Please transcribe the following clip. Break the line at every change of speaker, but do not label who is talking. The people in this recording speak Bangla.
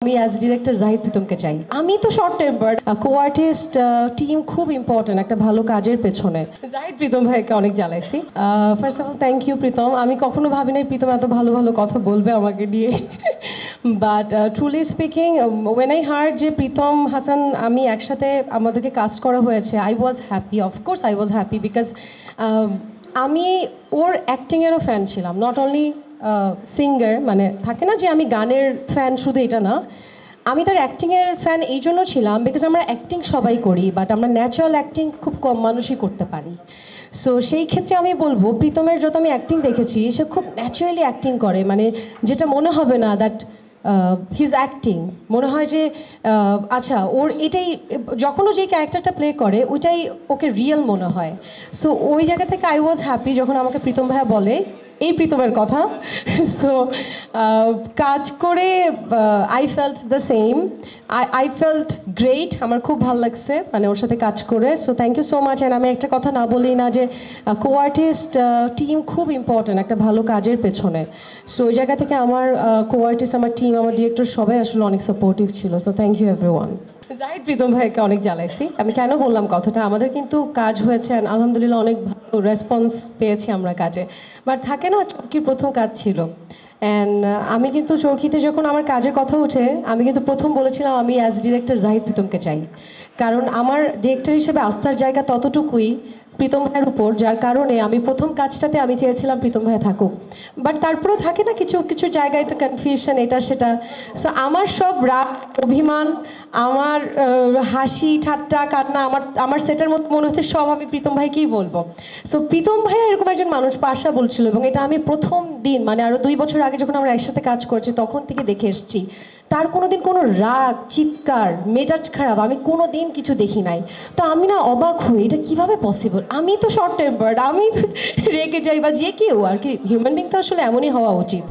আমি অ্যাজ ডিরেক্টর জাহিদ প্রীতমকে চাই। আমি তো শর্ট টেম্পার্ড, কো-আর্টিস্ট টিম খুব ইম্পর্টেন্ট একটা ভালো কাজের পেছনে। জাহিদ প্রীতম ভাইকে অনেক জ্বালাইছি। First of all thank you Pritam. আমি কখনো ভাবি নাই প্রীতম এত ভালো ভালো কথা বলবে আমাকে নিয়ে। But truly speaking, when I heard যে প্রীতম হাসান আমি একসাথে আমাদেরকে কাস্ট করা হয়েছে, I was happy. Of course I was happy because আমি ওর অ্যাক্টিংয়েরও ফ্যান ছিলাম, নট অনলি সিঙ্গার। মানে থাকে না যে আমি গানের ফ্যান, শুধু এটা না, আমি তার অ্যাক্টিংয়ের ফ্যান এই জন্য ছিলাম বিকজ আমরা অ্যাক্টিং সবাই করি, বাট আমরা ন্যাচারাল অ্যাক্টিং খুব কম মানুষই করতে পারি। সো সেই ক্ষেত্রে আমি বলবো প্রীতমের যত আমি অ্যাক্টিং দেখেছি, সে খুব ন্যাচারালি অ্যাক্টিং করে, মানে যেটা মনে হবে না দ্যাট হিজ অ্যাক্টিং, মনে হয় যে আচ্ছা ওর এটাই, যখনও যে ক্যারেক্টারটা প্লে করে ওইটাই ওকে রিয়েল মনে হয়। সো ওই জায়গা থেকে আই ওয়াজ হ্যাপি যখন আমাকে প্রীতম ভাইয়া বলে এই প্রীতমের কথা। সো কাজ করে I felt the same, I felt great. আমার খুব ভালো লাগছে মানে ওর সাথে কাজ করে। So thank you so much. And আমি একটা কথা না বলি না যে কো-আর্টিস্ট টিম খুব ইম্পর্টেন্ট একটা ভালো কাজের পেছনে। সো ওই জায়গা থেকে আমার কো-আর্টিস্ট, আমার টিম, আমার ডিরেক্টর সবাই আসলে অনেক সাপোর্টিভ ছিল। So thank you everyone. Zahid Pritam ভাইকে অনেক জ্বালাইছি। আমি কেন বললাম কথাটা, আমাদের কিন্তু কাজ হয়েছে আলহামদুলিল্লাহ, অনেক ভালো রেসপন্স পেয়েছি আমরা কাজে। বাট থাকে না, চরকির প্রথম কাজ ছিল। অ্যান্ড আমি কিন্তু চরকিতে যখন আমার কাজের কথা ওঠে, আমি কিন্তু প্রথম বলেছিলাম আমি অ্যাজ ডিরেক্টর জাহিদ প্রীতমকে চাই। কারণ আমার ডিরেক্টর হিসেবে আস্থার জায়গা ততটুকুই প্রীতম ভাইয়ের উপর, যার কারণে আমি প্রথম কাজটাতে আমি চেয়েছিলাম প্রীতম ভাইয়া থাকুক। বাট তারপরেও থাকে না কিছু কিছু জায়গায় একটা কনফিউশন, এটা সেটা। সো আমার সব রাগ, অভিমান, আমার হাসি ঠাট্টা কান্না, আমার সেটার মধ্যে মনে হচ্ছে সব আমি প্রীতম ভাইকেই বলবো। সো প্রীতম ভাইয়া এরকম একজন মানুষ, পাশা বলছিল, এবং এটা আমি প্রথম দিন মানে আরও 2 বছর আগে যখন আমরা একসাথে কাজ করছি তখন থেকে দেখে এসেছি। তার কোনো দিন কোনো রাগ, চিৎকার, মেজাজ খারাপ আমি কোনো দিন কিছু দেখি নাই। তো আমি না অবাক হই, এটা কীভাবে পসিবল? আমি তো শর্ট টেম্পার্ড, আমি তো রেগে যাই, বা যে কেউ আর কি, হিউম্যান বিং তো আসলে এমনই হওয়া উচিত।